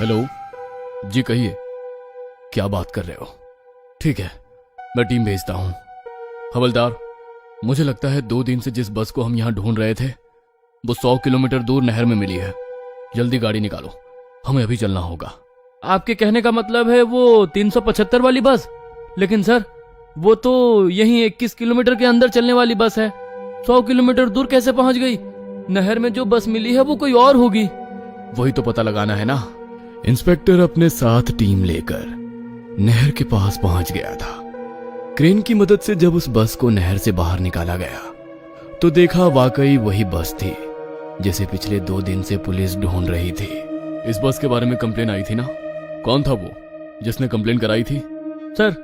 Hello जी, कहिए, क्या बात कर रहे हो? ठीक है, मैं टीम भेजता हूं। हवलदार, मुझे लगता है 2 दिन से जिस बस को हम यहां ढूंढ रहे थे वो 100 किलोमीटर दूर नहर में मिली है। जल्दी गाड़ी निकालो, हमें अभी चलना होगा। आपके कहने का मतलब है वो 375 वाली बस? लेकिन सर, वो तो यहीं 21 किलोमीटर के अंदर चलने वाली बस है। 100 किलोमीटर दूर कैसे पहुंच गई? नहर में जो बस मिली है वो कोई और होगी। वही तो पता लगाना है ना। इंस्पेक्टर अपने साथ टीम लेकर नहर के पास पहुंच गया था। क्रेन की मदद से जब उस बस को नहर से बाहर निकाला गया तो देखा वाकई वही बस थी जिसे पिछले 2 दिन से पुलिस ढूंढ रही थी। इस बस के बारे में कंप्लेन आई थी ना? कौन था वो जिसने कंप्लेन कराई थी? सर,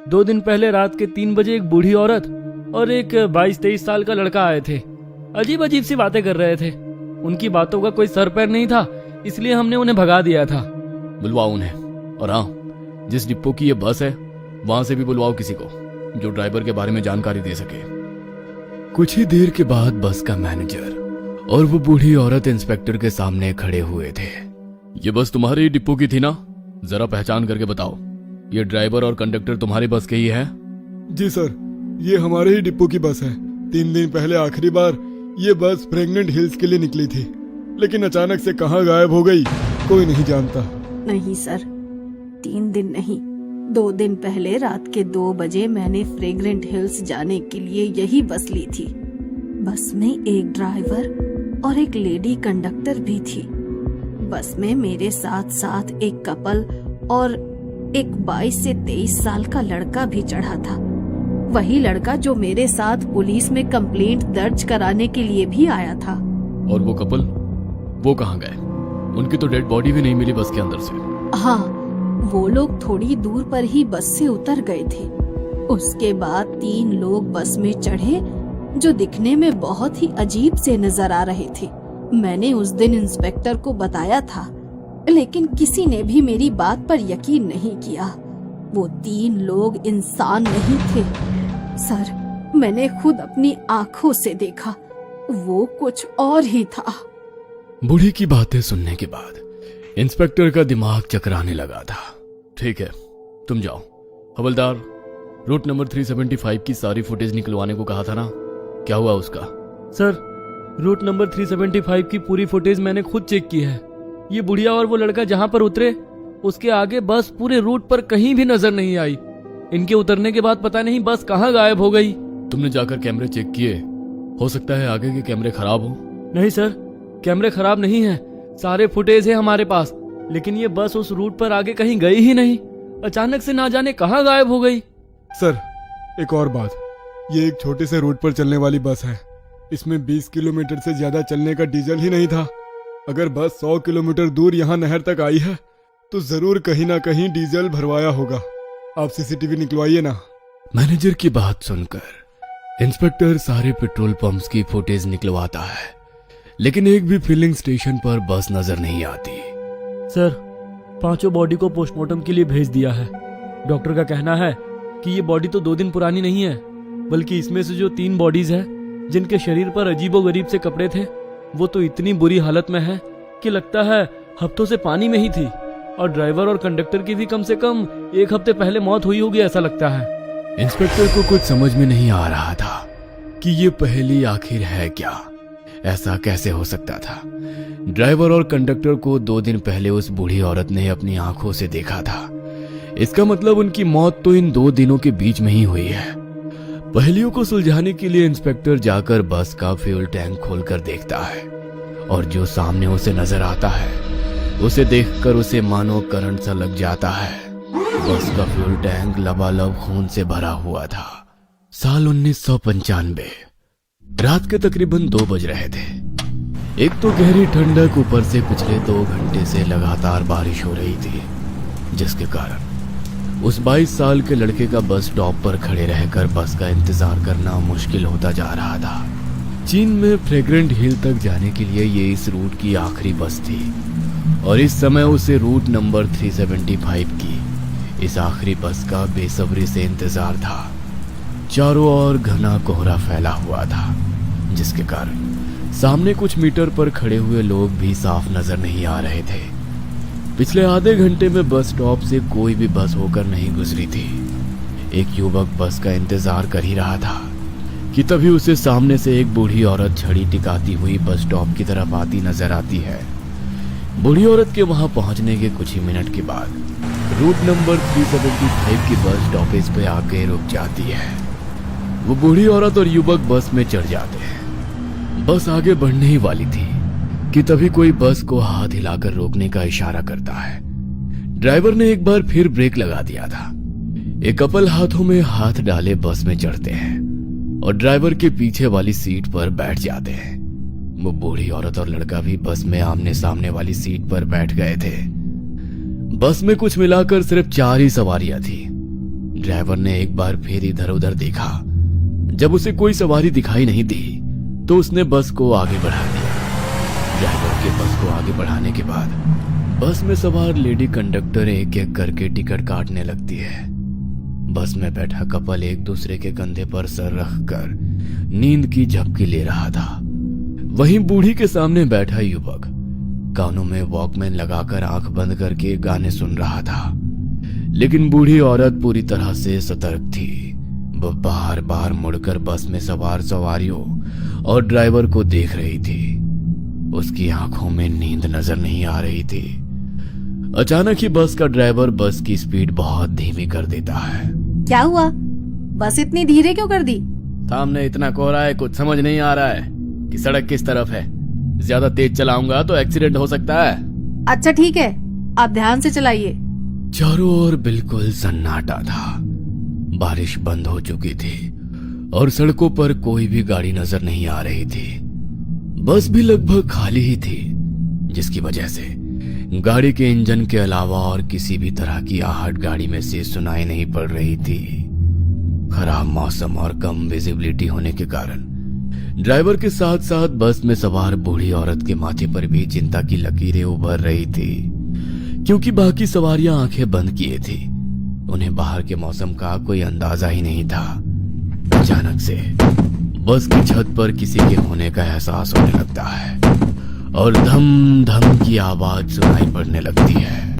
2 दिन पहले रात के 3 बजे एक बूढ़ी औरत और एक 22-23 साल का लड़का आए थे। अजीब अजीब सी बातें कर रहे थे। उनकी बातों का कोई सर पैर नहीं था, इसलिए हमने उन्हें भगा दिया था। बुलवाओ उन्हें। और हाँ, जिस डिपो की ये बस है वहां से भी बुलवाओ किसी को जो ड्राइवर के बारे में जानकारी दे सके। कुछ ही देर के बाद बस का मैनेजर और वो बूढ़ी औरत इंस्पेक्टर के सामने खड़े हुए थे। ये बस तुम्हारे डिपो की थी ना? जरा पहचान करके बताओ, ये ड्राइवर और कंडक्टर तुम्हारी बस के ही है? जी सर, ये हमारे ही डिपो की बस है। 3 दिन पहले आखिरी बार ये बस फ्रेगनेंट हिल्स के लिए निकली थी, लेकिन अचानक से कहाँ गायब हो गई कोई नहीं जानता। नहीं सर, 3 दिन नहीं, 2 दिन पहले रात के 2 बजे मैंने फ्रेग्रेंट हिल्स जाने के लिए यही बस ली थी। बस में एक ड्राइवर और एक लेडी कंडक्टर भी थी। बस में मेरे साथ साथ एक कपल और एक 22 से 23 साल का लड़का भी चढ़ा था। वही लड़का जो मेरे साथ पुलिस में कंप्लेंट दर्ज कराने के लिए भी आया था। और वो कपल, वो कहाँ गए? उनकी तो डेड बॉडी भी नहीं मिली बस के अंदर से। हाँ, वो लोग थोड़ी दूर पर ही बस से उतर गए थे। उसके बाद 3 लोग बस में चढ़े जो दिखने में बहुत ही अजीब से नजर आ रहे थे। मैंने उस दिन इंस्पेक्टर को बताया था, लेकिन किसी ने भी मेरी बात पर यकीन नहीं किया। वो 3 लोग इंसान नहीं थे सर, मैंने खुद अपनी आंखों से देखा, वो कुछ और ही था। बूढ़ी की बातें सुनने के बाद इंस्पेक्टर का दिमाग चकराने लगा था। ठीक है, तुम जाओ। हवलदार, रूट नंबर 375 की सारी फुटेज निकलवाने को कहा था ना, क्या हुआ उसका? सर, रूट नंबर 375 की पूरी फुटेज मैंने खुद चेक की है। ये बुढ़िया और वो लड़का जहाँ पर उतरे उसके आगे बस पूरे रूट पर कहीं भी नजर नहीं आई। इनके उतरने के बाद पता नहीं बस कहाँ गायब हो गई। तुमने जाकर कैमरे चेक किए? हो सकता है आगे के कैमरे खराब हो। नहीं सर, कैमरे खराब नहीं है, सारे फुटेज है हमारे पास, लेकिन ये बस उस रूट पर आगे कहीं गई ही नहीं। अचानक से ना जाने कहाँ गायब हो गई। सर, एक और बात, ये एक छोटे से रूट पर चलने वाली बस है। इसमें 20 किलोमीटर से ज्यादा चलने का डीजल ही नहीं था। अगर बस 100 किलोमीटर दूर यहाँ नहर तक आई है तो जरूर कहीं ना कहीं डीजल भरवाया होगा। आप सीसीटीवी निकलवाइए ना। मैनेजर की बात सुनकर इंस्पेक्टर सारे पेट्रोल पंप्स की फुटेज निकलवाता है, लेकिन एक भी फिलिंग स्टेशन पर बस नजर नहीं आती। सर, 5 बॉडी को पोस्टमार्टम के लिए भेज दिया है। डॉक्टर का कहना है कि ये बॉडी तो 2 दिन पुरानी नहीं है, बल्कि इसमें से जो 3 बॉडीज है जिनके शरीर पर अजीबोगरीब से कपड़े थे, वो तो इतनी बुरी हालत में है कि लगता है हफ्तों से पानी में ही थी। और ड्राइवर और कंडक्टर की भी कम से कम 1 हफ्ते पहले मौत हुई होगी, ऐसा लगता है। इंस्पेक्टर को कुछ समझ में नहीं आ रहा था कि ये पहेली आखिर है क्या। ऐसा कैसे हो सकता था? ड्राइवर और कंडक्टर को 2 दिन पहले उस बूढ़ी औरत ने अपनी आंखों से देखा था। इसका मतलब उनकी मौत तो इन 2 दिनों के बीच में ही हुई है। पहेलियों को सुलझाने के लिए इंस्पेक्टर जाकर बस का फ्यूल टैंक खोलकर देखता है, और जो सामने उसे नजर आता है उसे देखकर उसे मानो करंट सा लग जाता है। बस का फ्यूल टैंक लबालब खून से भरा हुआ था। साल 1995, रात के तकरीबन 2 बज रहे थे। एक तो गहरी ठंडक, ऊपर से पिछले 2 घंटे से लगातार बारिश हो रही थी, जिसके कारण उस 22 साल के लड़के का बस स्टॉप पर खड़े रहकर बस का इंतजार करना मुश्किल होता जा रहा था। चीन में फ्रेग्रेंट हिल तक जाने के लिए ये इस रूट की आखिरी बस थी, और इस समय उसे रूट नंबर 375 की इस आखिरी बस का बेसब्री से इंतजार था। चारों ओर घना कोहरा फैला हुआ था, जिसके कारण सामने कुछ मीटर पर खड़े हुए लोग भी साफ नजर नहीं आ रहे थे। पिछले आधे घंटे में बस स्टॉप से कोई भी बस होकर नहीं गुजरी थी। एक युवक बस का इंतजार कर ही रहा था कि तभी उसे सामने से एक बूढ़ी औरत छड़ी टिकाती हुई बस स्टॉप की तरफ आती नजर आती है। बूढ़ी औरत के वहां पहुंचने के कुछ ही मिनट के बाद रूट नंबर 375 की बस स्टॉपेज पे आके रुक जाती है। वो बूढ़ी औरत और युवक बस में चढ़ जाते हैं। बस आगे बढ़ने ही वाली थी कि तभी कोई बस को हाथ हिलाकर रोकने का इशारा करता है। ड्राइवर ने एक बार फिर ब्रेक लगा दिया था। एक कपल हाथों में हाथ डाले बस में चढ़ते हैं और ड्राइवर के पीछे वाली सीट पर बैठ जाते हैं। वो बूढ़ी औरत और लड़का भी बस में आमने सामने वाली सीट पर बैठ गए थे। बस में कुछ मिलाकर सिर्फ 4 ही सवारियां थी। ड्राइवर ने एक बार फिर इधर उधर देखा। जब उसे कोई सवारी दिखाई नहीं दी तो उसने बस को आगे बढ़ा दिया। ड्राइवर के बस को आगे बढ़ाने के बाद बस में सवार लेडी कंडक्टर एक एक करके टिकट काटने लगती है। बस में बैठा कपल एक दूसरे के कंधे पर सर रखकर नींद की झपकी ले रहा था। वहीं बूढ़ी के सामने बैठा युवक कानों में वॉकमैन लगाकर आंख बंद करके गाने सुन रहा था। लेकिन बूढ़ी औरत पूरी तरह से सतर्क थी। वो बार बार मुड़कर बस में सवार सवारियों और ड्राइवर को देख रही थी। उसकी आंखों में नींद नजर नहीं आ रही थी। अचानक ही बस का ड्राइवर बस की स्पीड बहुत धीमी कर देता है। क्या हुआ? बस इतनी धीरे क्यों कर दी? सामने इतना कोहरा है, कुछ समझ नहीं आ रहा है कि सड़क किस तरफ है। ज्यादा तेज चलाऊंगा तो एक्सीडेंट हो सकता है। अच्छा ठीक है, आप ध्यान से चलाइए। चारों ओर बिल्कुल सन्नाटा था। बारिश बंद हो चुकी थी और सड़कों पर कोई भी गाड़ी नजर नहीं आ रही थी। बस भी लगभग खाली ही थी, जिसकी वजह से गाड़ी के इंजन के अलावा और किसी भी तरह की आहट गाड़ी में से सुनाई नहीं पड़ रही थी। खराब मौसम और कम विजिबिलिटी होने के कारण ड्राइवर के साथ साथ बस में सवार बूढ़ी औरत के माथे पर भी चिंता की लकीरें उभर रही थी, क्योंकि बाकी सवारियां आंखें बंद किए थी। उन्हें बाहर के मौसम का कोई अंदाजा ही नहीं था। अचानक से बस की छत पर किसी के होने का एहसास होने लगता है और धम धम की आवाज सुनाई पड़ने लगती है।